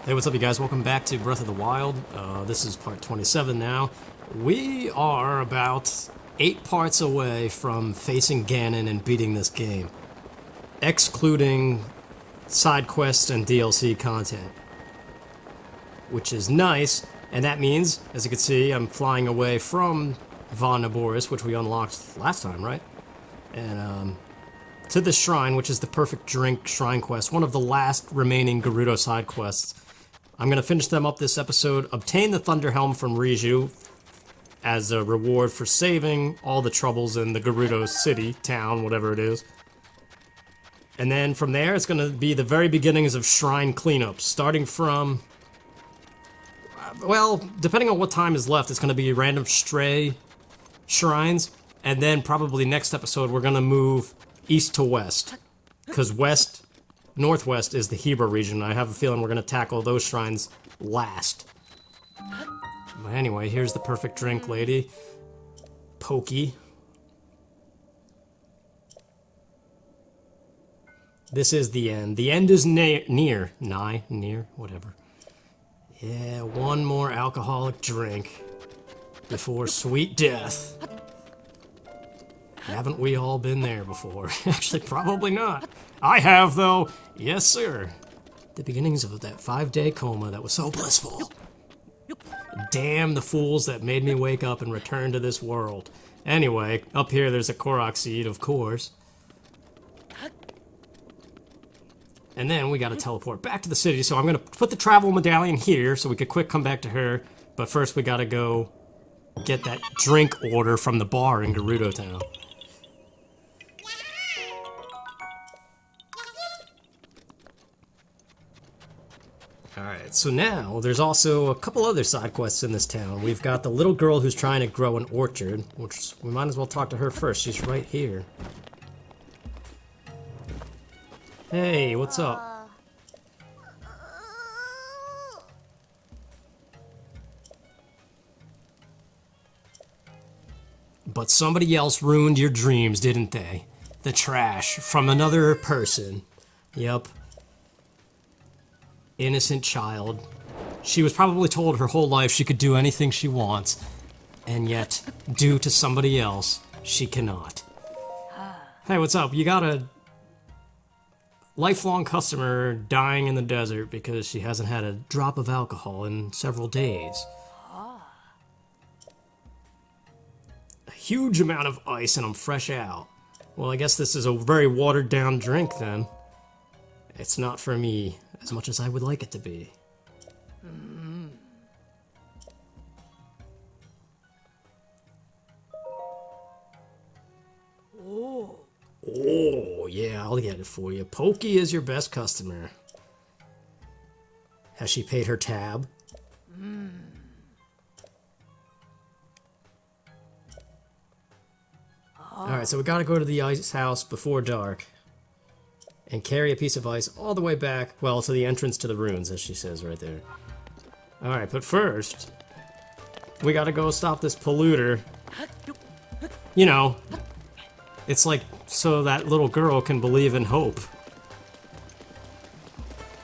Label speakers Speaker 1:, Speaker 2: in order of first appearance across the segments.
Speaker 1: Hey, what's up, you guys? Welcome back to Breath of the Wild. This is part 27 now. We are about 8 parts away from facing Ganon and beating this game, excluding side quests and DLC content, which is nice. And that means, as you can see, I'm flying away from Von Naboris, which we unlocked last time, right? And to the shrine, which is the Perfect Drink shrine quest, one of the last remaining Gerudo side quests. I'm going to finish them up this episode, obtain the Thunder Helm from Riju as a reward for saving all the troubles in the Gerudo city, town, whatever it is. And then from there, it's going to be the very beginnings of shrine cleanup, starting from, well, depending on what time is left, it's going to be random stray shrines, and then probably next episode we're going to move east to west, because northwest is the Hebra region. I have a feeling we're going to tackle those shrines last. But anyway, here's the Perfect Drink lady. Pokey. This is the end. The end is near, whatever. Yeah, one more alcoholic drink before sweet death. Haven't we all been there before? Actually, probably not. I have, though. Yes, sir. The beginnings of that 5-day coma that was so blissful. Damn the fools that made me wake up and return to this world. Anyway, up here there's a Korok seed, of course. And then we gotta teleport back to the city, so I'm gonna put the travel medallion here so we could quick come back to her. But first we gotta go get that drink order from the bar in Gerudo Town. Alright, so now there's also a couple other side quests in this town. We've got the little girl who's trying to grow an orchard, which we might as well talk to her first. She's right here. Hey, what's up? But somebody else ruined your dreams, didn't they? The trash from another person. Yep. Innocent child. She was probably told her whole life she could do anything she wants, and yet, due to somebody else, she cannot. Hey, what's up? You got a lifelong customer dying in the desert because she hasn't had a drop of alcohol in several days. A huge amount of ice and I'm fresh out. Well, I guess this is a very watered down drink then. It's not for me as much as I would like it to be. Oh, yeah, I'll get it for you. Pokey is your best customer. Has she paid her tab? Alright, so we gotta go to the ice house before dark. And carry a piece of ice all the way back, well, to the entrance to the ruins, as she says right there. Alright, but first, we gotta go stop this polluter. You know, it's like so that little girl can believe in hope.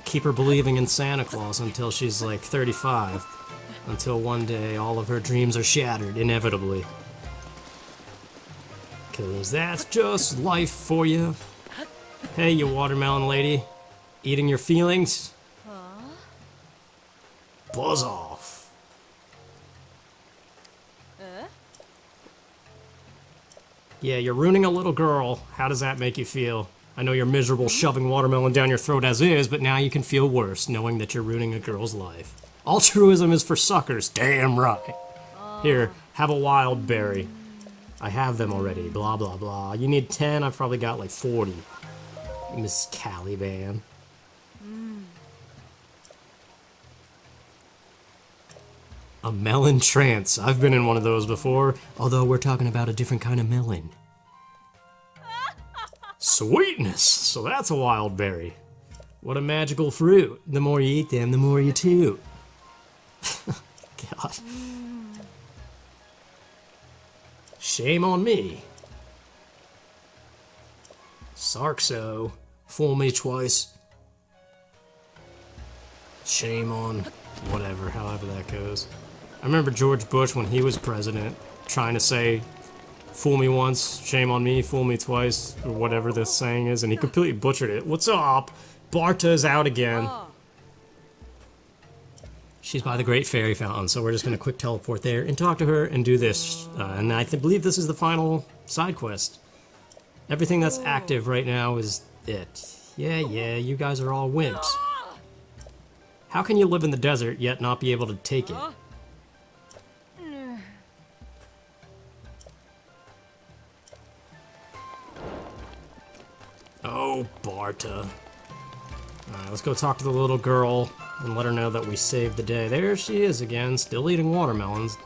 Speaker 1: Keep her believing in Santa Claus until she's like 35. Until one day all of her dreams are shattered, inevitably. 'Cause that's just life for you. Hey, you watermelon lady. Eating your feelings? Buzz off. Yeah, you're ruining a little girl. How does that make you feel? I know you're miserable shoving watermelon down your throat as is, but now you can feel worse knowing that you're ruining a girl's life. Altruism is for suckers, damn right. Here, have a wild berry. I have them already, blah blah blah. You need 10, I've probably got like 40. Miss Caliban. A melon trance. I've been in one of those before, although we're talking about a different kind of melon. Sweetness! So that's a wild berry. What a magical fruit. The more you eat them, the more you toot. God. Shame on me. Sarkso. Fool me twice. Shame on whatever, however that goes. I remember George Bush, when he was president, trying to say, fool me once, shame on me, fool me twice, or whatever this saying is, and he completely butchered it. What's up? Barta's out again. She's by the Great Fairy Fountain, so we're just going to quick teleport there and talk to her and do this. And I believe this is the final side quest. Everything that's active right now is it. Yeah, you guys are all wimps. How can you live in the desert yet not be able to take it? Oh, Barta. Alright, let's go talk to the little girl and let her know that we saved the day. There she is again, still eating watermelons.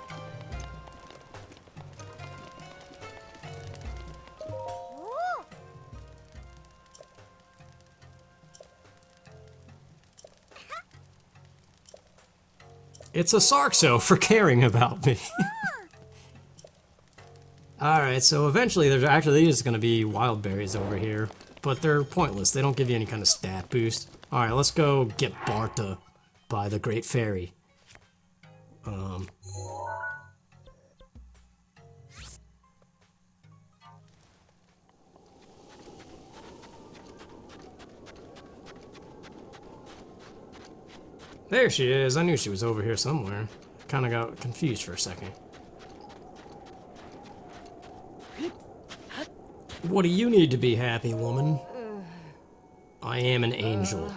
Speaker 1: It's a Sarxo for caring about me. Alright, so eventually there's actually just going to be wild berries over here. But they're pointless. They don't give you any kind of stat boost. Alright, let's go get Barta by the Great Fairy. There she is. I knew she was over here somewhere. Kinda got confused for a second. What do you need to be happy, woman? I am an angel.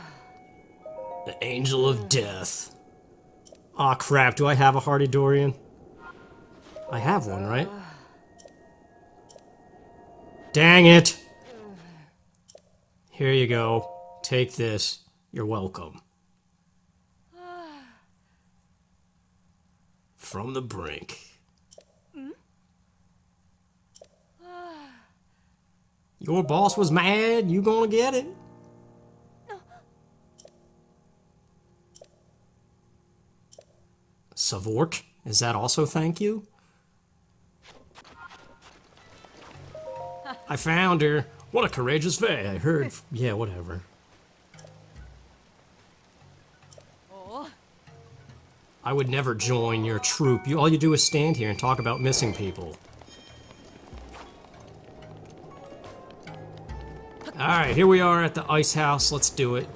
Speaker 1: The angel of death. Aw, crap, do I have a Hardy Dorian? I have one, right? Dang it! Here you go. Take this. You're welcome. From the brink. Your boss was mad, you gonna get it? Savork? Is that also thank you? I found her. What a courageous fae. I heard. Yeah, whatever. I would never join your troop. All you do is stand here and talk about missing people. Alright, here we are at the ice house. Let's do it.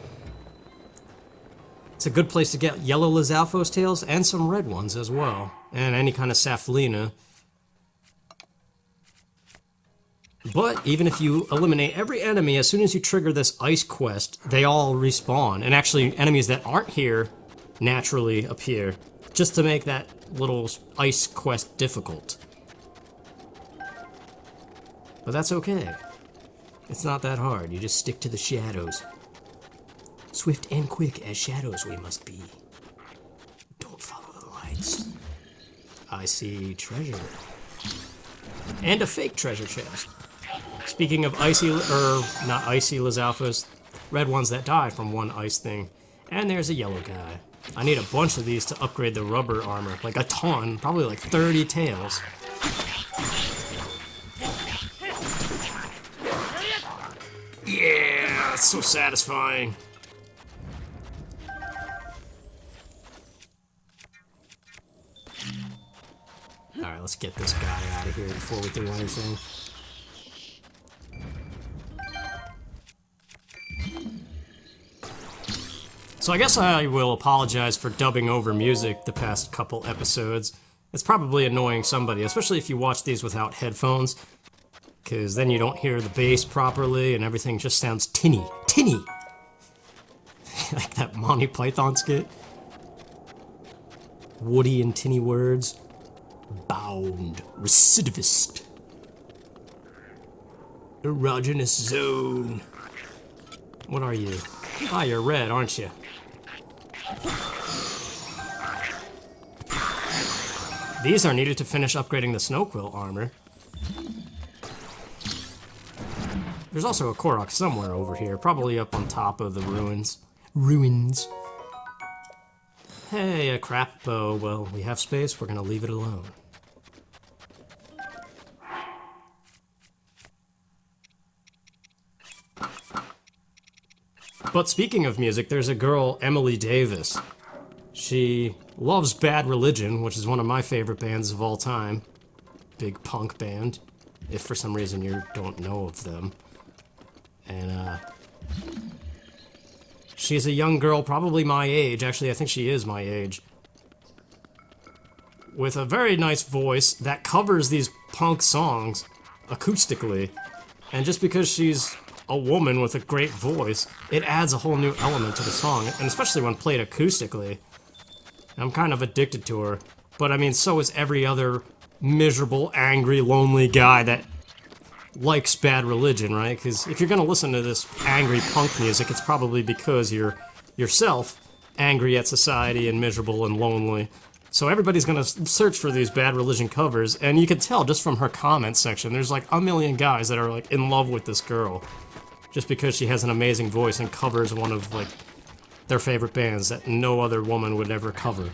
Speaker 1: It's a good place to get yellow Lizalfos tails and some red ones as well. And any kind of Saflina. But even if you eliminate every enemy, as soon as you trigger this ice quest, they all respawn. And actually, enemies that aren't here naturally appear. Just to make that little ice quest difficult. But that's okay. It's not that hard, you just stick to the shadows. Swift and quick as shadows we must be. Don't follow the lights. I see treasure. And a fake treasure chest. Speaking of icy, not icy Lizalfos, red ones that die from one ice thing. And there's a yellow guy. I need a bunch of these to upgrade the rubber armor. Like a ton, probably like 30 tails. Yeah, it's so satisfying. Alright, let's get this guy out of here before we do anything. So I guess I will apologize for dubbing over music the past couple episodes. It's probably annoying somebody, especially if you watch these without headphones. Because then you don't hear the bass properly and everything just sounds tinny. Tinny! Like that Monty Python skit. Woody and tinny words. Bound. Recidivist. Erogenous zone. What are you? Ah, you're red, aren't you? These are needed to finish upgrading the Snowquill armor. There's also a Korok somewhere over here, probably up on top of the ruins. Ruins. Hey, a crap bow. Well, we have space, we're gonna leave it alone. But speaking of music, there's a girl, Emily Davis. She loves Bad Religion, which is one of my favorite bands of all time. Big punk band, if for some reason you don't know of them. And, she's a young girl, probably my age. Actually, I think she is my age. With a very nice voice that covers these punk songs acoustically. And just because she's a woman with a great voice, it adds a whole new element to the song, and especially when played acoustically. I'm kind of addicted to her. But I mean, so is every other miserable, angry, lonely guy that likes Bad Religion, right? Because if you're gonna listen to this angry punk music, it's probably because you're yourself angry at society and miserable and lonely. So everybody's gonna search for these Bad Religion covers, and you can tell just from her comment section, there's like a million guys that are like in love with this girl. Just because she has an amazing voice and covers one of like their favorite bands that no other woman would ever cover.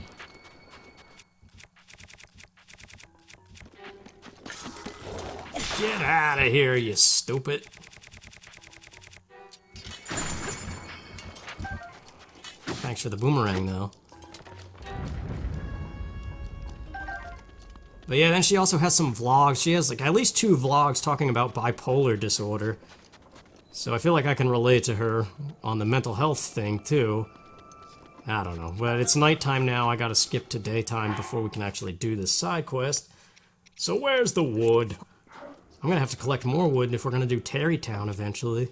Speaker 1: Get out of here, you stupid. Thanks for the boomerang, though. But yeah, then she also has some vlogs. She has like at least 2 vlogs talking about bipolar disorder. So I feel like I can relate to her on the mental health thing, too. I don't know. But it's nighttime now. I gotta skip to daytime before we can actually do this side quest. So where's the wood? I'm gonna have to collect more wood if we're gonna do Terrytown eventually.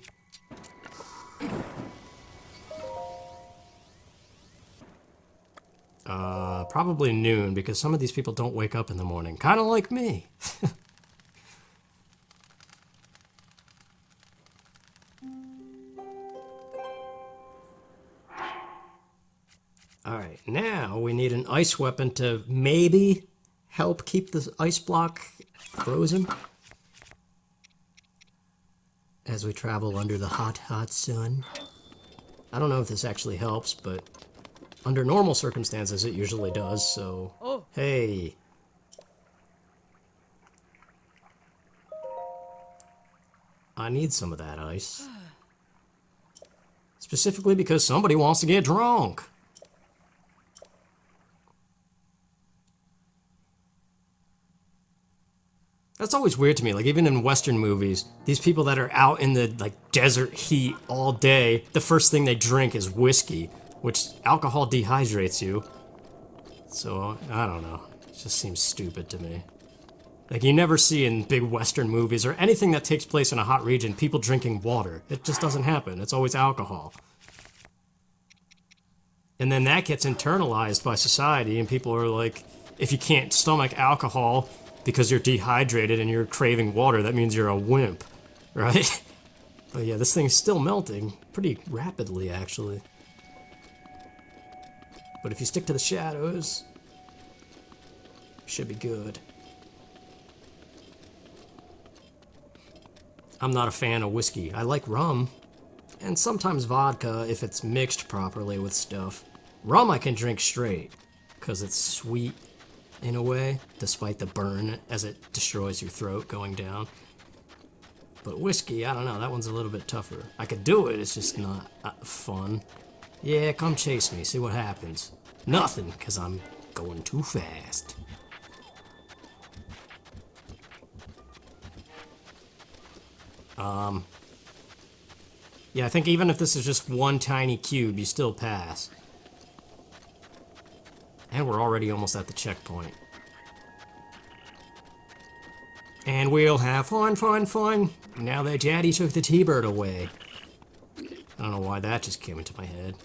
Speaker 1: Probably noon, because some of these people don't wake up in the morning. Kinda like me. Alright, now we need an ice weapon to maybe help keep the ice block frozen. As we travel under the hot, hot sun. I don't know if this actually helps, but under normal circumstances it usually does, so... Oh. Hey! I need some of that ice. Specifically because somebody wants to get drunk. That's always weird to me, like even in Western movies, these people that are out in the like desert heat all day, the first thing they drink is whiskey, which alcohol dehydrates you. So, I don't know, it just seems stupid to me. Like you never see in big Western movies or anything that takes place in a hot region, people drinking water. It just doesn't happen, it's always alcohol. And then that gets internalized by society and people are like, if you can't stomach alcohol, because you're dehydrated and you're craving water, that means you're a wimp, right? But yeah, this thing's still melting pretty rapidly, actually. But if you stick to the shadows, should be good. I'm not a fan of whiskey. I like rum, and sometimes vodka if it's mixed properly with stuff. Rum I can drink straight, because it's sweet. In a way, despite the burn as it destroys your throat going down. But whiskey, I don't know, that one's a little bit tougher. I could do it, it's just not fun. Yeah, come chase me, see what happens. Nothing, because I'm going too fast. Yeah, I think even if this is just one tiny cube, you still pass. And we're already almost at the checkpoint. And we'll have fun, fun, fun. Now that Daddy took the T-Bird away. I don't know why that just came into my head.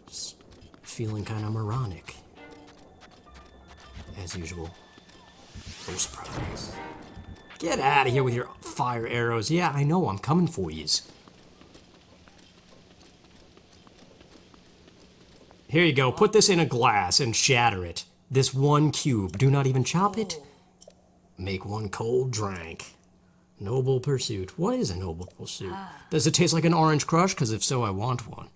Speaker 1: Just feeling kind of moronic. As usual. No surprise. Get out of here with your fire arrows. Yeah, I know, I'm coming for yous. Here you go, put this in a glass and shatter it. This one cube, do not even chop it. Make one cold drink. Noble pursuit. What is a noble pursuit? Does it taste like an orange crush? Because if so, I want one.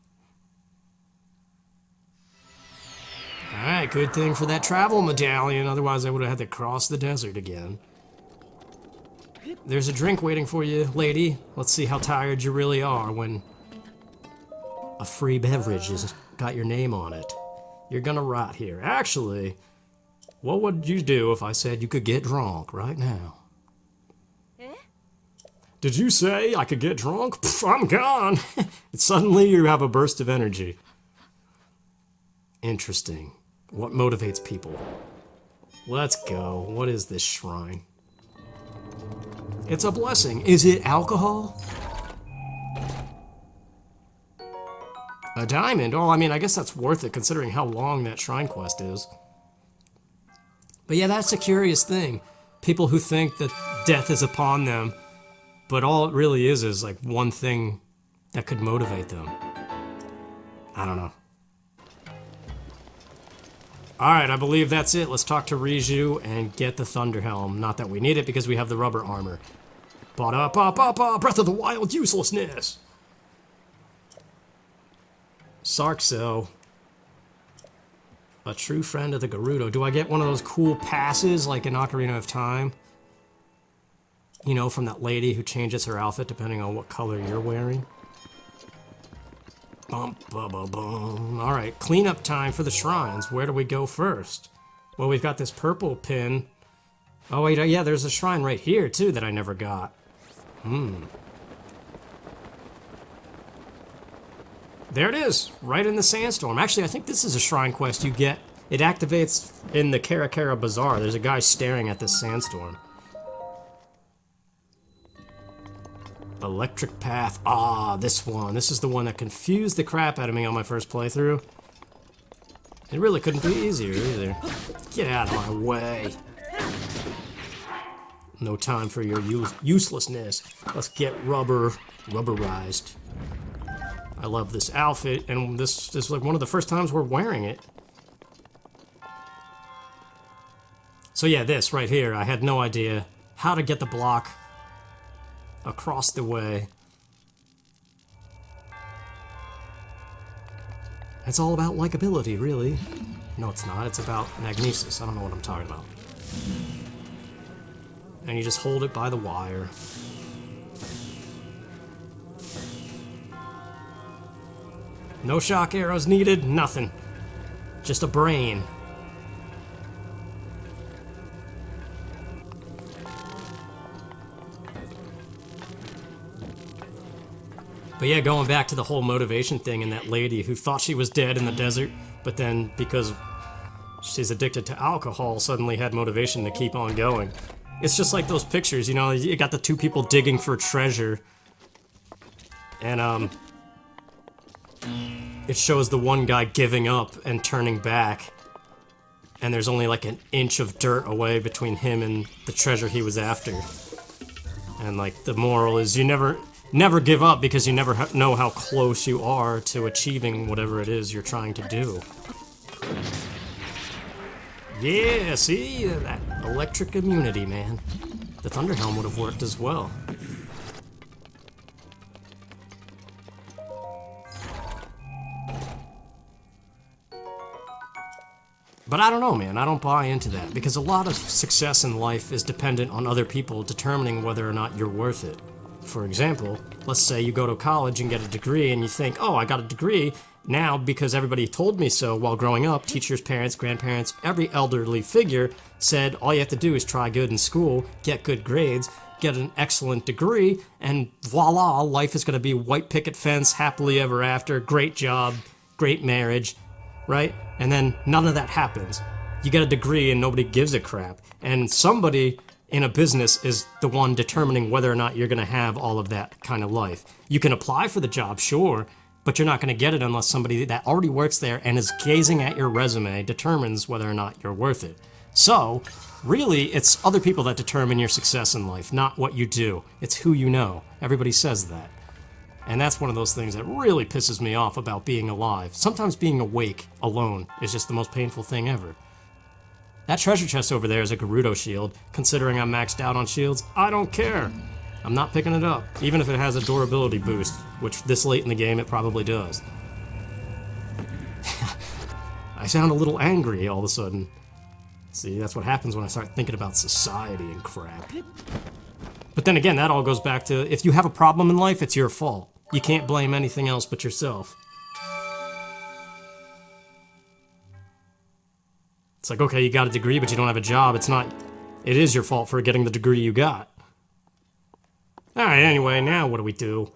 Speaker 1: Alright, good thing for that travel medallion, otherwise I would have had to cross the desert again. There's a drink waiting for you, lady. Let's see how tired you really are when a free beverage has got your name on it. You're gonna rot here. Actually, what would you do if I said you could get drunk right now? Did you say I could get drunk? Pff, I'm gone. Suddenly you have a burst of energy. Interesting. What motivates people? Let's go. What is this shrine? It's a blessing. Is it alcohol? A diamond? Oh, I mean, I guess that's worth it considering how long that shrine quest is. But yeah, that's a curious thing. People who think that death is upon them, but all it really is like one thing that could motivate them. I don't know. Alright, I believe that's it. Let's talk to Riju and get the Thunder Helm. Not that we need it because we have the rubber armor. Breath of the Wild uselessness! Sarkso. A true friend of the Gerudo. Do I get one of those cool passes like in Ocarina of Time? You know, from that lady who changes her outfit depending on what color you're wearing. Bum, bum, bum, bum. Alright, cleanup time for the shrines. Where do we go first? Well, we've got this purple pin. Oh, wait, yeah, there's a shrine right here, too, that I never got. There it is, right in the sandstorm. Actually, I think this is a shrine quest you get. It activates in the Karakara Bazaar. There's a guy staring at this sandstorm. Electric Path. Ah, this one. This is the one that confused the crap out of me on my first playthrough. It really couldn't be easier either. Get out of my way. No time for your uselessness. Let's get rubberized. I love this outfit, and this is like one of the first times we're wearing it. So yeah, this right here, I had no idea how to get the block across the way. It's all about likability, really. No, it's not. It's about magnesis. I don't know what I'm talking about. And you just hold it by the wire. No shock arrows needed, nothing. Just a brain. But yeah, going back to the whole motivation thing and that lady who thought she was dead in the desert, but then because she's addicted to alcohol, suddenly had motivation to keep on going. It's just like those pictures, you know, you got the two people digging for treasure, and it shows the one guy giving up and turning back, and there's only like an inch of dirt away between him and the treasure he was after. And like the moral is you never give up because you never know how close you are to achieving whatever it is you're trying to do. Yeah, see? That electric immunity, man. The Thunder Helm would have worked as well. But I don't know, man. I don't buy into that, because a lot of success in life is dependent on other people determining whether or not you're worth it. For example, let's say you go to college and get a degree and you think, oh, I got a degree now because everybody told me so while growing up. Teachers, parents, grandparents, every elderly figure said all you have to do is try good in school, get good grades, get an excellent degree, and voila, life is going to be white picket fence, happily ever after, great job, great marriage, right? And then none of that happens. You get a degree and nobody gives a crap. And somebody in a business is the one determining whether or not you're going to have all of that kind of life. You can apply for the job, sure, but you're not going to get it unless somebody that already works there and is gazing at your resume determines whether or not you're worth it. So, really, it's other people that determine your success in life, not what you do. It's who you know. Everybody says that. And that's one of those things that really pisses me off about being alive. Sometimes being awake alone is just the most painful thing ever. That treasure chest over there is a Gerudo shield. Considering I'm maxed out on shields, I don't care. I'm not picking it up, even if it has a durability boost, which this late in the game it probably does. I sound a little angry all of a sudden. See, that's what happens when I start thinking about society and crap. But then again, that all goes back to, if you have a problem in life, it's your fault. You can't blame anything else but yourself. It's like, okay, you got a degree, but you don't have a job. It's not... It is your fault for getting the degree you got. Alright, anyway, now what do?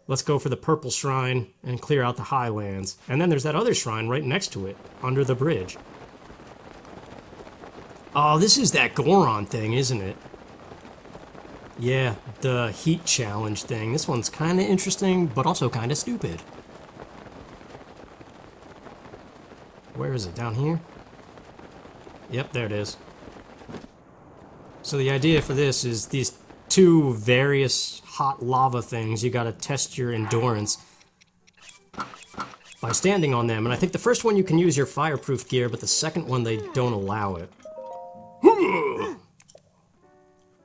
Speaker 1: Let's go for the purple shrine and clear out the highlands. And then there's that other shrine right next to it, under the bridge. Oh, this is that Goron thing, isn't it? Yeah, the heat challenge thing. This one's kind of interesting, but also kind of stupid. Where is it? Down here? Yep, there it is. So the idea for this is these two various hot lava things. You gotta test your endurance by standing on them. And I think the first one you can use your fireproof gear, but the second one they don't allow it.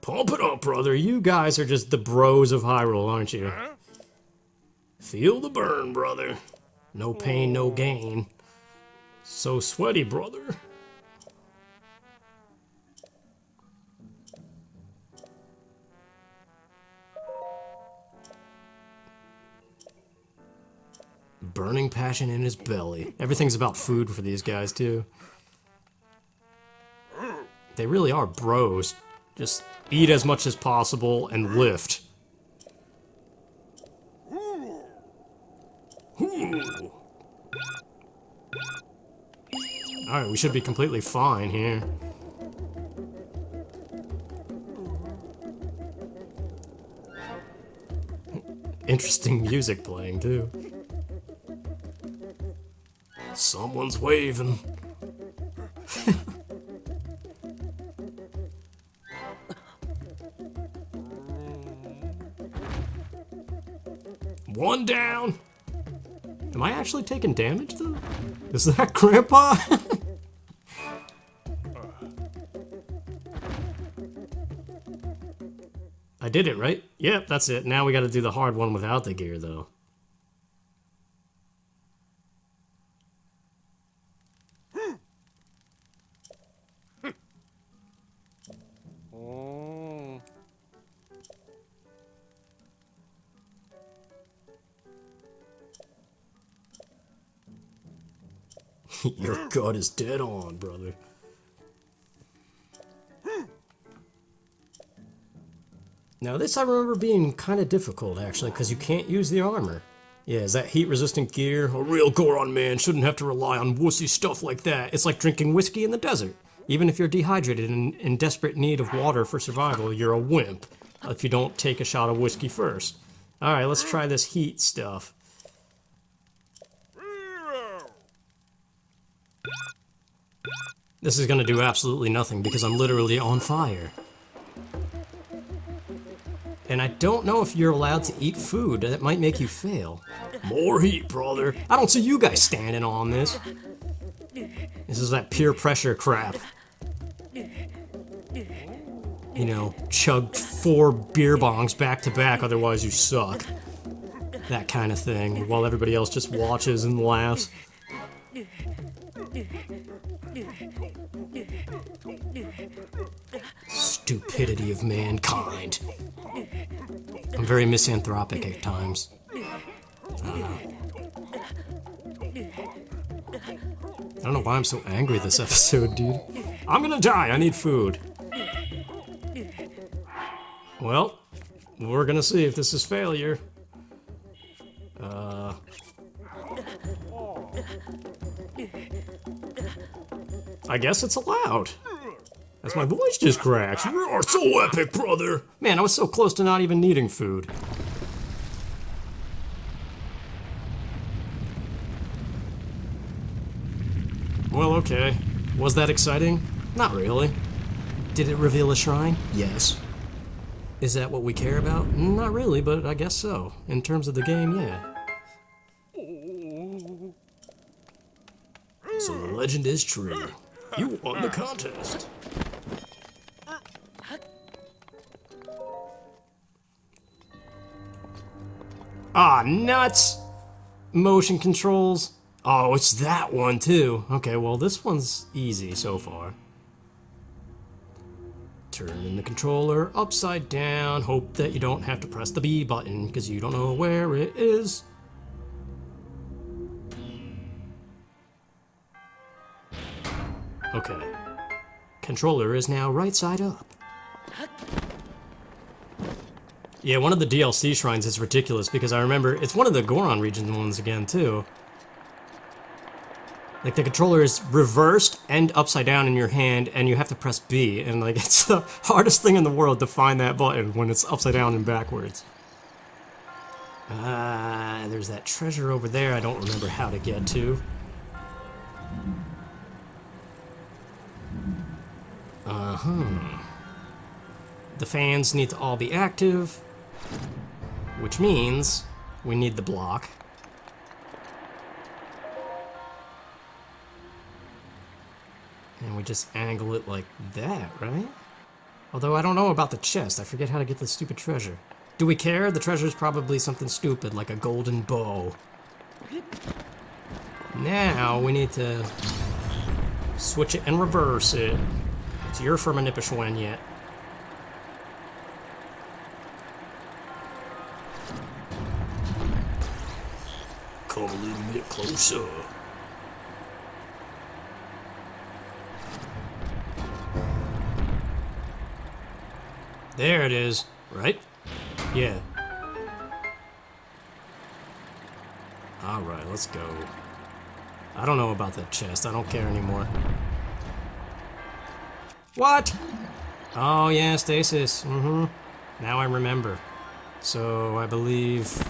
Speaker 1: Pump it up, brother. You guys are just the bros of Hyrule, aren't you? Feel the burn, brother. No pain, no gain. So sweaty, brother. Burning passion in his belly. Everything's about food for these guys, too. They really are bros. Just eat as much as possible and lift. Alright, we should be completely fine here. Interesting music playing, too. Someone's waving. One down. Am I actually taking damage, though? Is that Grandpa? I did it, right? Yep, that's it. Now we gotta do the hard one without the gear, though. Your gut is dead on, brother. Now this I remember being kind of difficult, actually, because you can't use the armor. Yeah, is that heat-resistant gear? A real Goron man shouldn't have to rely on wussy stuff like that. It's like drinking whiskey in the desert. Even if you're dehydrated and in desperate need of water for survival, you're a wimp if you don't take a shot of whiskey first. Alright, let's try this heat stuff. This is gonna do absolutely nothing because I'm literally on fire. And I don't know if you're allowed to eat food. That might make you fail. More heat, brother. I don't see you guys standing on this. This is that peer pressure crap. You know, chug 4 beer bongs back to back, otherwise you suck. That kind of thing, while everybody else just watches and laughs. Stupidity of mankind. I'm very misanthropic at times. I don't know why I'm so angry this episode, dude. I'm gonna die, I need food. Well, we're gonna see if this is failure. I guess it's allowed. As my voice just cracks. You are so epic, brother! Man, I was so close to not even needing food. Well, okay. Was that exciting? Not really. Did it reveal a shrine? Yes. Is that what we care about? Not really, but I guess so. In terms of the game, yeah. So the legend is true. You won the contest. Ah, nuts! Motion controls. Oh, it's that one too. Okay, well this one's easy so far. Turn the controller upside down. Hope that you don't have to press the B button because you don't know where it is. Okay. Controller is now right side up. Yeah, one of the DLC shrines is ridiculous because I remember it's one of the Goron region ones again, too. Like, the controller is reversed and upside down in your hand, and you have to press B, and, like, it's the hardest thing in the world to find that button when it's upside down and backwards. There's that treasure over there I don't remember how to get to. The fans need to all be active, which means we need the block. And we just angle it like that, right? Although I don't know about the chest. I forget how to get the stupid treasure. Do we care? The treasure's probably something stupid, like a golden bow. Now we need to switch it and reverse it. It's your Fermanipishwen yet. Come a little bit closer. There it is, right? Yeah. Alright, let's go. I don't know about that chest. I don't care anymore. What? Oh, yeah, stasis. Now I remember. So, I believe...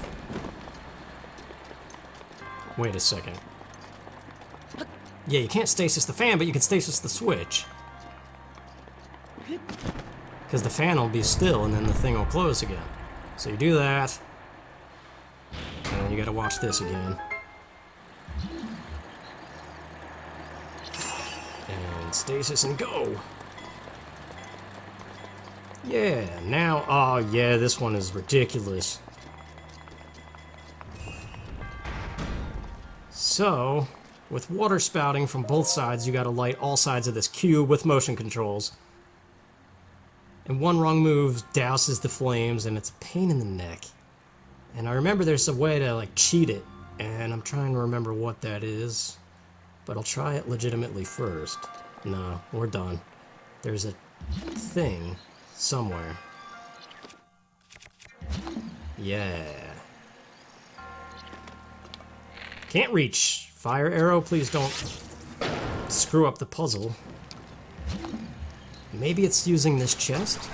Speaker 1: Wait a second. Yeah, you can't stasis the fan, but you can stasis the switch. Because the fan will be still, and then the thing will close again. So you do that. And then you gotta watch this again. And stasis and go! Yeah, now, oh yeah, this one is ridiculous. So, with water spouting from both sides, you gotta light all sides of this cube with motion controls. And one wrong move douses the flames, and it's a pain in the neck. And I remember there's a way to, like, cheat it, and I'm trying to remember what that is. But I'll try it legitimately first. No, we're done. There's a thing somewhere. Yeah. Can't reach. Fire arrow, please don't screw up the puzzle. Maybe it's using this chest?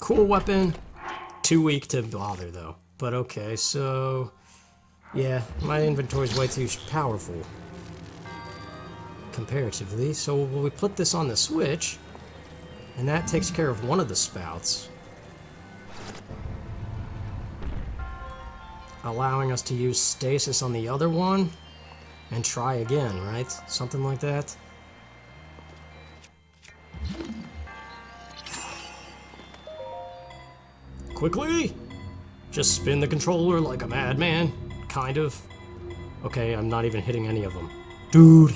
Speaker 1: Cool weapon. Too weak to bother, though. But okay, so... yeah, my inventory's way too powerful. Comparatively. So we put this on the switch, and that takes care of one of the spouts. Allowing us to use stasis on the other one and try again, right? Something like that. Quickly! Just spin the controller like a madman. Kind of. Okay, I'm not even hitting any of them. Dude!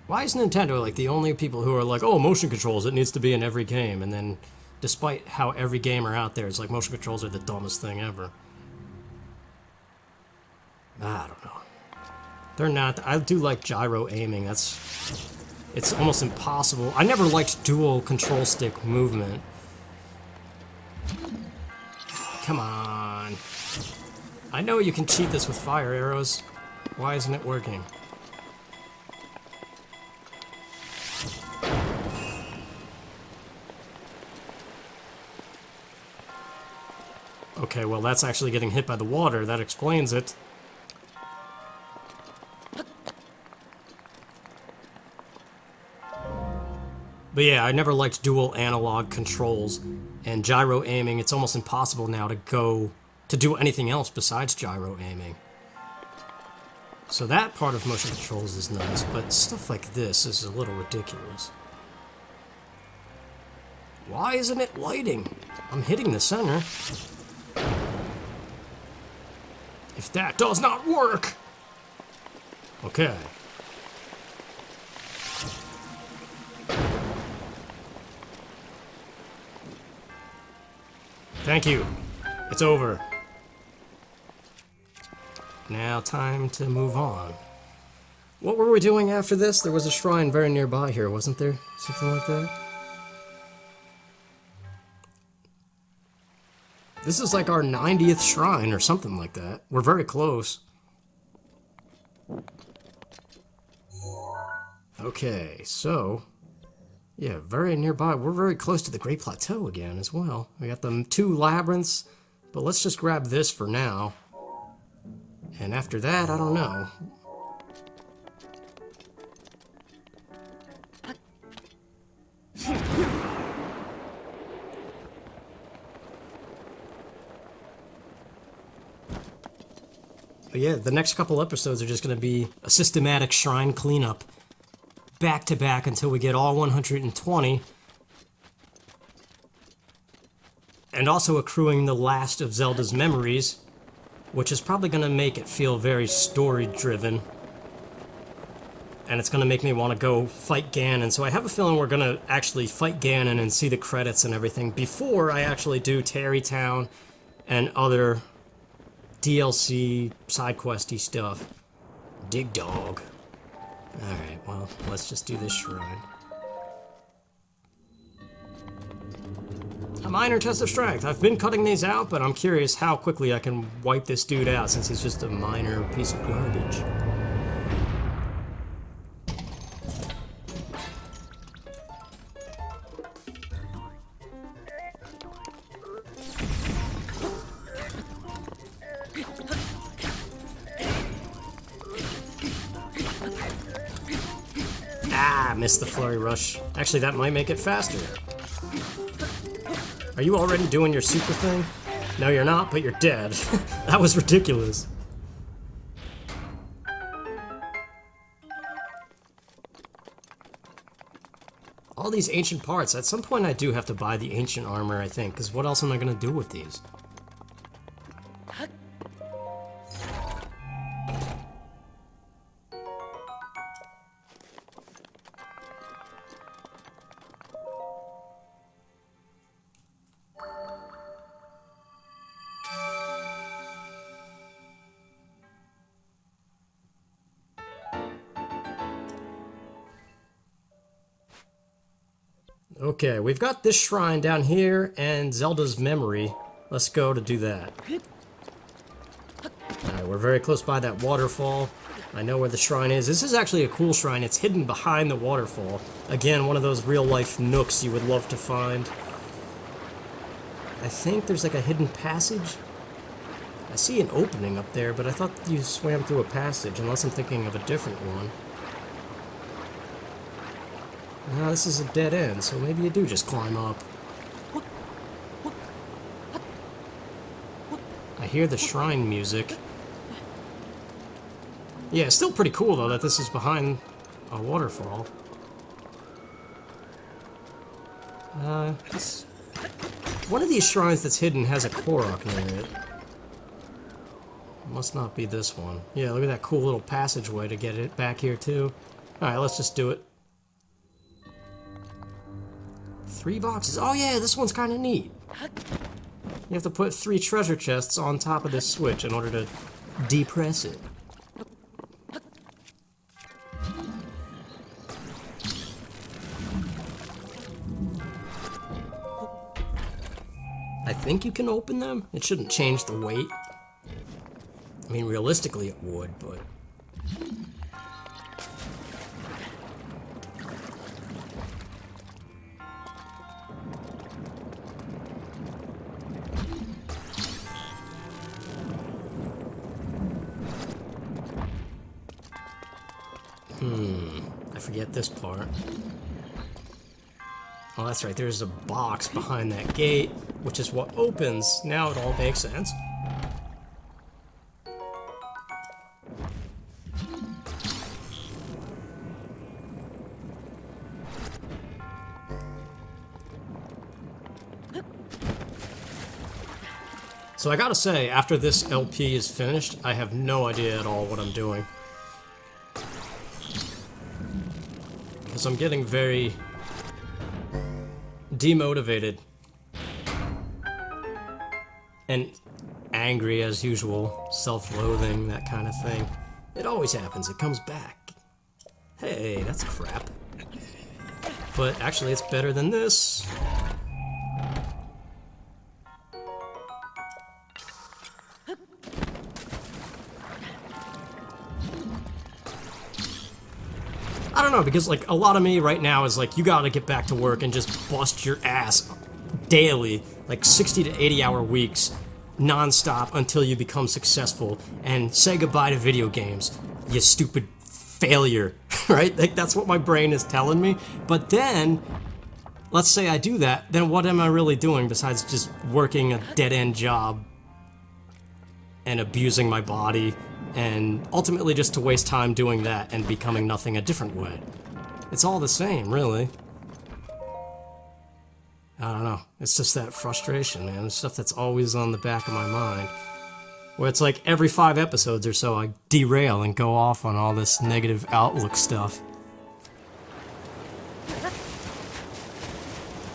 Speaker 1: Why is Nintendo like the only people who are like, oh, motion controls, it needs to be in every game, and then despite how every gamer out there is like, motion controls are the dumbest thing ever. I don't know. They're not. I do like gyro aiming. It's almost impossible. I never liked dual control stick movement. Come on. I know you can cheat this with fire arrows. Why isn't it working? Okay, well, that's actually getting hit by the water. That explains it. But yeah, I never liked dual analog controls. And gyro aiming, it's almost impossible now to do anything else besides gyro aiming. So that part of motion controls is nice, but stuff like this is a little ridiculous. Why isn't it lighting? I'm hitting the center. If that does not work! Okay. Thank you. It's over. Now time to move on. What were we doing after this? There was a shrine very nearby here, wasn't there? Something like that? This is like our 90th shrine or something like that. We're very close. Okay, so... yeah, very nearby. We're very close to the Great Plateau again as well. We got the 2 labyrinths, but let's just grab this for now. And after that, I don't know. But yeah, the next couple episodes are just going to be a systematic shrine cleanup. Back to back until we get all 120. And also accruing the last of Zelda's memories, which is probably going to make it feel very story-driven. And it's going to make me want to go fight Ganon. So I have a feeling we're going to actually fight Ganon and see the credits and everything before I actually do Tarrytown and other DLC side questy stuff. Dig dog. Alright, well, let's just do this shrine. A minor test of strength. I've been cutting these out, but I'm curious how quickly I can wipe this dude out since he's just a minor piece of garbage. Ah, missed the flurry rush. Actually, that might make it faster. Are you already doing your super thing? No, you're not, but you're dead. That was ridiculous. All these ancient parts. At some point I do have to buy the ancient armor, I think, because what else am I going to do with these? Okay, we've got this shrine down here and Zelda's memory. Let's go to do that. Alright, we're very close by that waterfall. I know where the shrine is. This is actually a cool shrine. It's hidden behind the waterfall. Again, one of those real-life nooks you would love to find. I think there's like a hidden passage. I see an opening up there, but I thought you swam through a passage, unless I'm thinking of a different one. No, this is a dead end, so maybe you do just climb up. I hear the shrine music. Yeah, it's still pretty cool, though, that this is behind a waterfall. One of these shrines that's hidden has a Korok near it. Must not be this one. Yeah, look at that cool little passageway to get it back here, too. Alright, let's just do it. 3 boxes. Oh yeah, this one's kind of neat. You have to put 3 treasure chests on top of this switch in order to depress it. I think you can open them. It shouldn't change the weight. I mean, realistically it would, but... I forget this part. Oh, that's right, there's a box behind that gate, which is what opens. Now it all makes sense. So I gotta say, after this LP is finished, I have no idea at all what I'm doing. Because I'm getting very demotivated. and angry as usual, self-loathing, that kind of thing. It always happens, it comes back. Hey, that's crap. But actually it's better than this. I don't know, because like a lot of me right now is like, you gotta get back to work and just bust your ass daily, like 60 to 80 hour weeks, non-stop until you become successful, and say goodbye to video games, you stupid failure, right? Like that's what my brain is telling me. But then, let's say I do that, then what am I really doing besides just working a dead-end job and abusing my body, and ultimately just to waste time doing that and becoming nothing a different way? It's all the same, really. I don't know. It's just that frustration, man. It's stuff that's always on the back of my mind. Where it's like every 5 episodes or so I derail and go off on all this negative outlook stuff.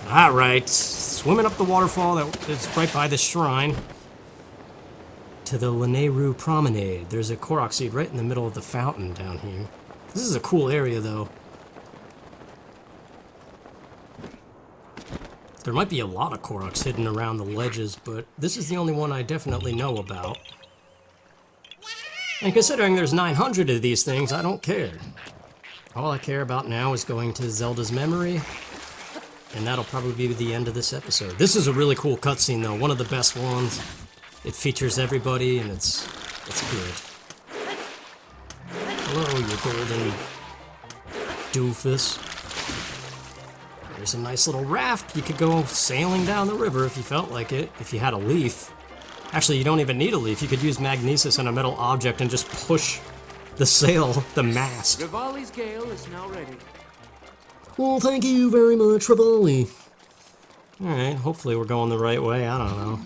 Speaker 1: Alright, swimming up the waterfall that is right by the shrine to the Promenade. There's a Korok seed right in the middle of the fountain down here. This is a cool area, though. There might be a lot of Koroks hidden around the ledges, but this is the only one I definitely know about. And considering there's 900 of these things, I don't care. All I care about now is going to Zelda's memory, and that'll probably be the end of this episode. This is a really cool cutscene, though, one of the best ones. It features everybody, and it's good. Hello, you golden doofus. There's a nice little raft. You could go sailing down the river if you felt like it, if you had a leaf. Actually, you don't even need a leaf. You could use magnesis on a metal object and just push the sail, the mast.
Speaker 2: Rivali's gale is now ready.
Speaker 1: Well, thank you very much, Rivali. Alright, hopefully we're going the right way. I don't know.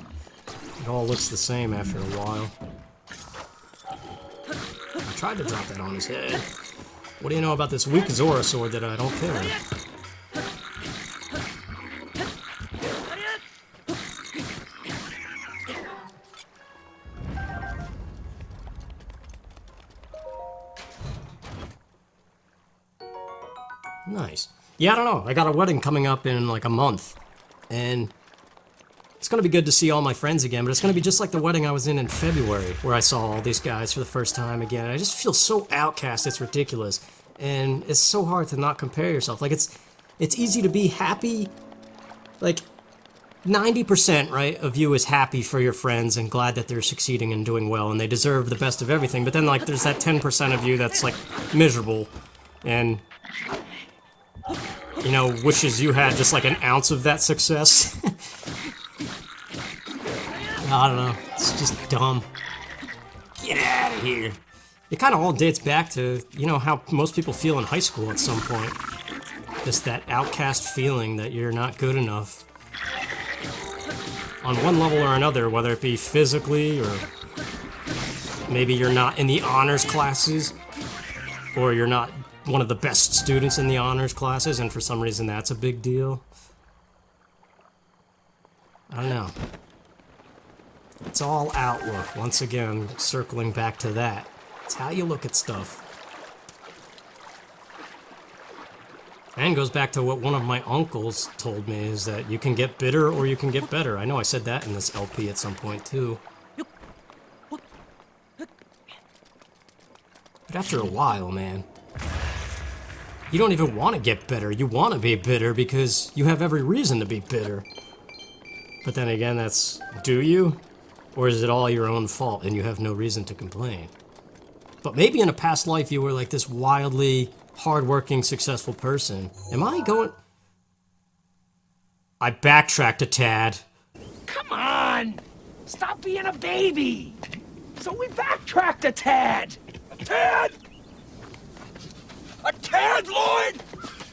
Speaker 1: It all looks the same after a while. I tried to drop that on his head. What do you know about this weak Zora sword that I don't care? Nice. Yeah, I don't know. I got a wedding coming up in like a month. And it's going to be good to see all my friends again, but it's going to be just like the wedding I was in February, where I saw all these guys for the first time again. And I just feel so outcast, it's ridiculous. And it's so hard to not compare yourself. Like, it's easy to be happy. Like, 90%, right, of you is happy for your friends and glad that they're succeeding and doing well, and they deserve the best of everything. But then, like, there's that 10% of you that's, like, miserable and, you know, wishes you had just, like, an ounce of that success. I don't know. It's just dumb. Get out of here. It kind of all dates back to, you know, how most people feel in high school at some point. Just that outcast feeling that you're not good enough. On one level or another, whether it be physically, or maybe you're not in the honors classes, or you're not one of the best students in the honors classes, and for some reason that's a big deal. I don't know. It's all outlook. Once again, circling back to that. It's how you look at stuff. And goes back to what one of my uncles told me, is that you can get bitter or you can get better. I know I said that in this LP at some point too. But after a while, man, you don't even want to get better. You want to be bitter because you have every reason to be bitter. But then again, that's, do you? Or is it all your own fault and you have no reason to complain? But maybe in a past life you were like this wildly hardworking, successful person. Am I going... I backtracked a tad.
Speaker 2: Come on! Stop being a baby! So we backtracked a tad! Tad! A tad, Lloyd!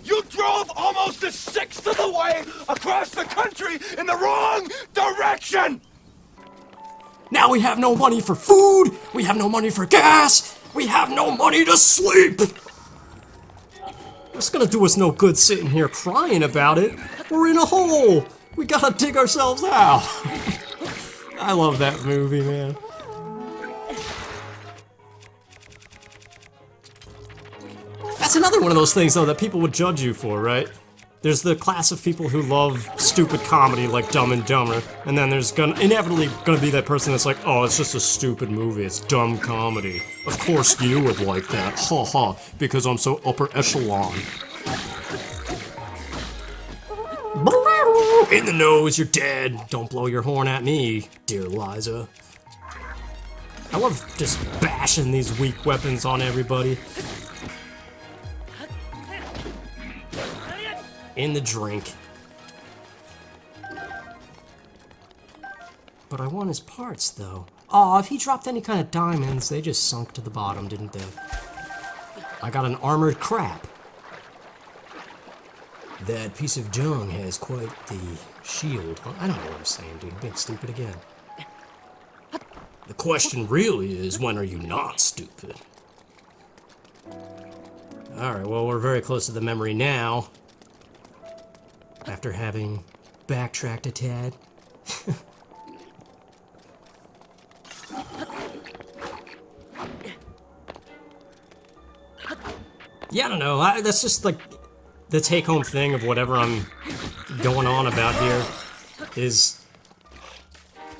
Speaker 2: You drove almost a sixth of the way across the country in the wrong direction!
Speaker 1: Now we have no money for food, we have no money for gas, we have no money to sleep! It's gonna do us no good sitting here crying about it. We're in a hole! We gotta dig ourselves out! I love that movie, man. That's another one of those things, though, that people would judge you for, right? There's the class of people who love stupid comedy like Dumb and Dumber, and then there's inevitably gonna be that person that's like, oh, it's just a stupid movie, it's dumb comedy. Of course you would like that, ha ha, because I'm so upper echelon. In the nose, you're dead. Don't blow your horn at me, dear Liza. I love just bashing these weak weapons on everybody. In the drink. But I want his parts, though. Aw, if he dropped any kind of diamonds, they just sunk to the bottom, didn't they? I got an armored crap. That piece of dung has quite the shield. I don't know what I'm saying, dude. I'm being stupid again. The question really is, when are you not stupid? Alright, well, we're very close to the memory now. After having backtracked a tad. Yeah, I don't know. That's just like the take-home thing of whatever I'm going on about here is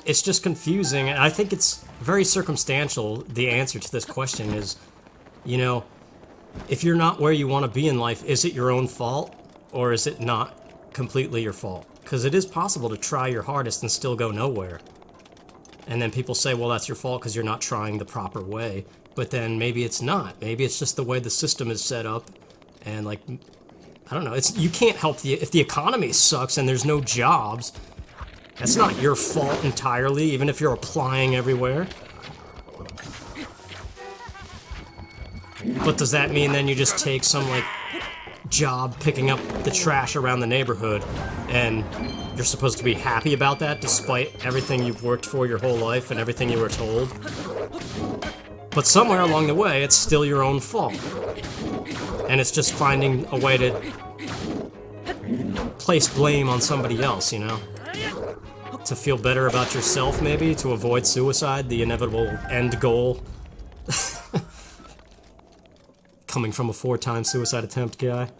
Speaker 1: it's just confusing, and I think it's very circumstantial. The answer to this question is, you know, if you're not where you want to be in life, is it your own fault, or is it not completely your fault? Because it is possible to try your hardest and still go nowhere. And then people say, well, that's your fault because you're not trying the proper way. But then maybe it's not. Maybe it's just the way the system is set up. And like, I don't know. You can't help if the economy sucks and there's no jobs. That's not your fault entirely, even if you're applying everywhere. But does that mean then you just take some like job picking up the trash around the neighborhood and you're supposed to be happy about that despite everything you've worked for your whole life and everything you were told? But somewhere along the way, it's still your own fault. And it's just finding a way to place blame on somebody else, you know? To feel better about yourself, maybe? To avoid suicide, the inevitable end goal. Coming from a 4-time suicide attempt guy.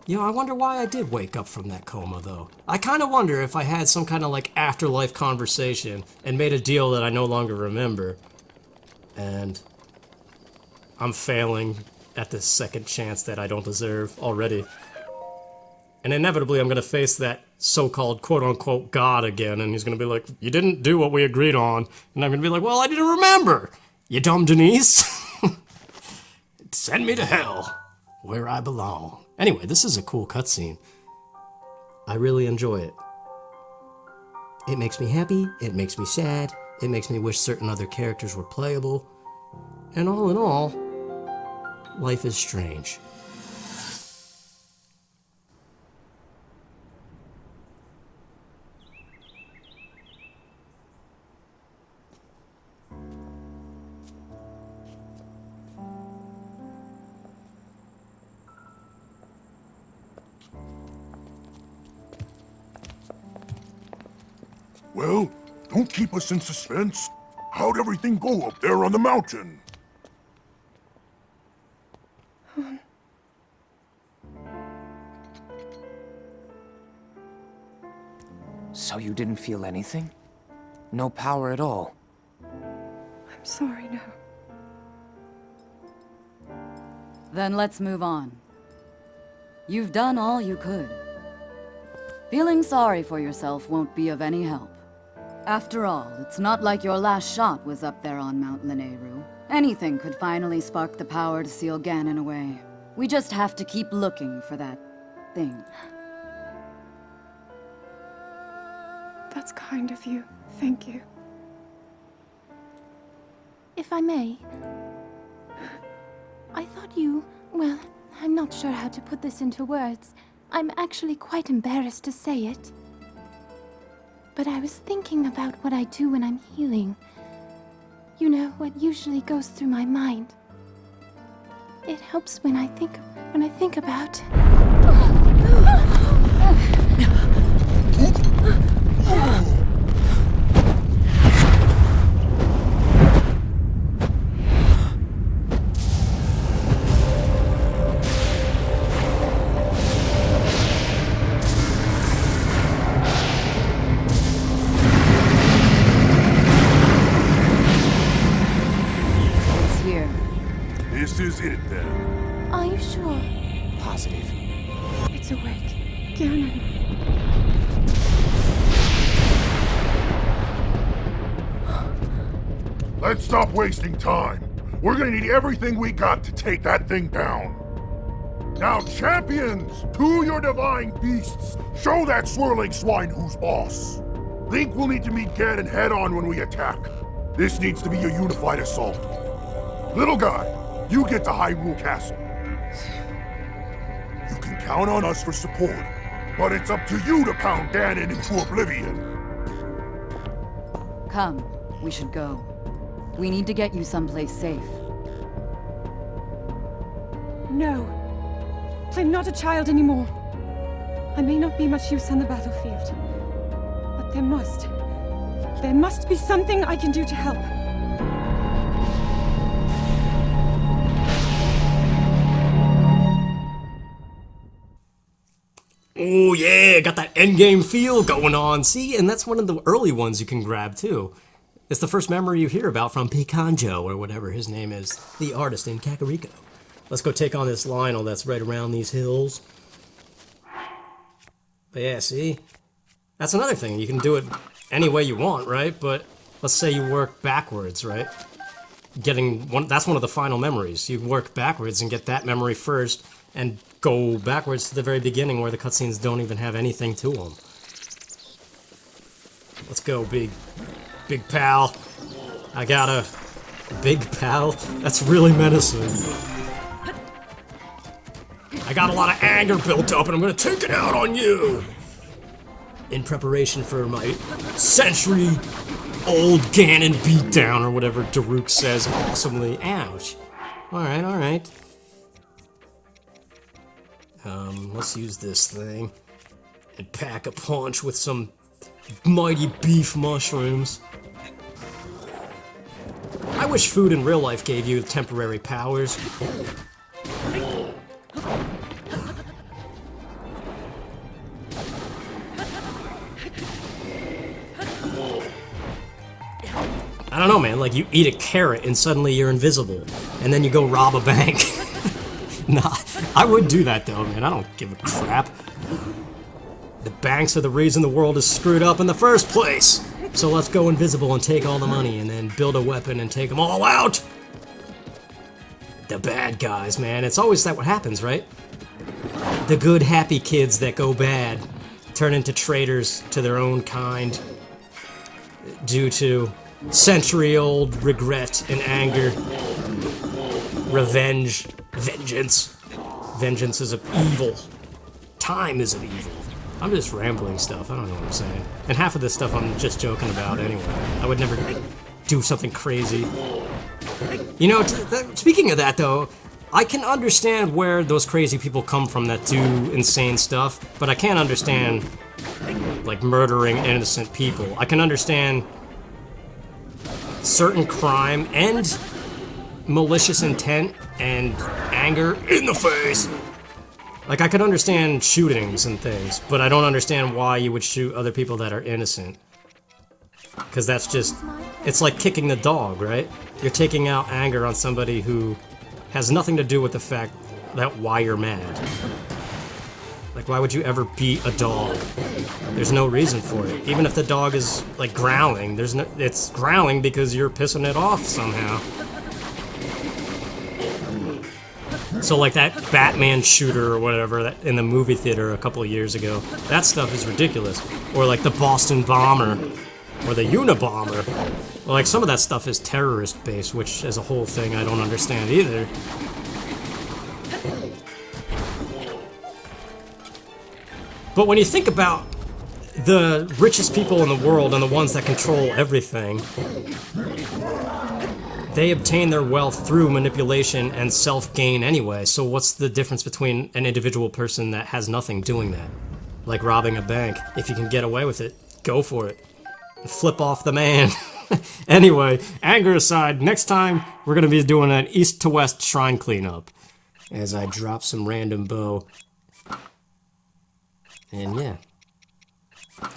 Speaker 1: You know, I wonder why I did wake up from that coma, though. I kind of wonder if I had some kind of, like, afterlife conversation and made a deal that I no longer remember. And I'm failing at this second chance that I don't deserve already. And inevitably, I'm gonna face that so-called quote-unquote God again, and he's gonna be like, you didn't do what we agreed on. And I'm gonna be like, well, I didn't remember, you dumb Denise. Send me to hell, where I belong. Anyway, this is a cool cutscene. I really enjoy it. It makes me happy, it makes me sad, it makes me wish certain other characters were playable. And all in all, life is strange.
Speaker 3: Well, don't keep us in suspense. How'd everything go up there on the mountain?
Speaker 4: So you didn't feel anything? No power at all?
Speaker 5: I'm sorry now.
Speaker 6: Then let's move on. You've done all you could. Feeling sorry for yourself won't be of any help. After all, it's not like your last shot was up there on Mount Lanayru. Anything could finally spark the power to seal Ganon away. We just have to keep looking for that thing.
Speaker 5: That's kind of you. Thank you.
Speaker 7: If I may, I thought you... well, I'm not sure how to put this into words. I'm actually quite embarrassed to say it. But I was thinking about what I do when I'm healing. You know, what usually goes through my mind. It helps when I think about... Are you sure?
Speaker 4: Positive.
Speaker 5: It's awake. Ganon.
Speaker 3: Let's stop wasting time. We're gonna need everything we got to take that thing down. Now, champions, to your divine beasts, show that swirling swine who's boss. Link will need to meet Ganon head-on when we attack. This needs to be a unified assault. Little guy, you get to Hyrule Castle. You can count on us for support, but it's up to you to pound Ganon into oblivion.
Speaker 6: Come, we should go. We need to get you someplace safe.
Speaker 5: No. I'm not a child anymore. I may not be much use on the battlefield, but there must be something I can do to help.
Speaker 1: Oh yeah, got that endgame feel going on. See, and that's one of the early ones you can grab too. It's the first memory you hear about from Picanjo, or whatever his name is, the artist in Kakariko. Let's go take on this Lionel that's right around these hills. But yeah, see? That's another thing. You can do it any way you want, right? But let's say you work backwards, right? That's one of the final memories. You work backwards and get that memory first, and go backwards to the very beginning where the cutscenes don't even have anything to them. Let's go, big pal. I got a big pal? That's really menacing. I got a lot of anger built up and I'm gonna take it out on you! In preparation for my century-old Ganon beatdown, or whatever Daruk says awesomely. Ouch. Alright, alright. Let's use this thing and pack a punch with some mighty beef mushrooms. I wish food in real life gave you temporary powers. I don't know, man, like you eat a carrot and suddenly you're invisible, and then you go rob a bank. Nah, I would do that though, man, I don't give a crap. The banks are the reason the world is screwed up in the first place! So let's go invisible and take all the money, and then build a weapon and take them all out! The bad guys, man, it's always that what happens, right? The good, happy kids that go bad turn into traitors to their own kind due to century-old regret and anger, revenge, vengeance. Vengeance is an evil. Time is an evil. I'm just rambling stuff, I don't know what I'm saying. And half of this stuff I'm just joking about anyway. I would never do something crazy. You know, speaking of that though, I can understand where those crazy people come from that do insane stuff, but I can't understand, like, murdering innocent people. I can understand certain crime and malicious intent and anger in the face. Like, I could understand shootings and things, but I don't understand why you would shoot other people that are innocent. Because that's just, it's like kicking the dog, right? You're taking out anger on somebody who has nothing to do with the fact that why you're mad. Like, why would you ever beat a dog? There's no reason for it. Even if the dog is, like, growling, it's growling because you're pissing it off somehow. So, like, that Batman shooter or whatever that in the movie theater a couple of years ago, that stuff is ridiculous. Or, like, the Boston Bomber, or the Unabomber. Well, like, some of that stuff is terrorist-based, which is a whole thing I don't understand either. But when you think about the richest people in the world and the ones that control everything, they obtain their wealth through manipulation and self-gain anyway, so what's the difference between an individual person that has nothing doing that? Like robbing a bank. If you can get away with it, go for it. Flip off the man. Anyway, anger aside, next time we're gonna be doing an east to west shrine cleanup. As I drop some random bow. And yeah.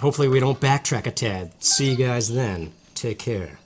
Speaker 1: Hopefully we don't backtrack a tad. See you guys then. Take care.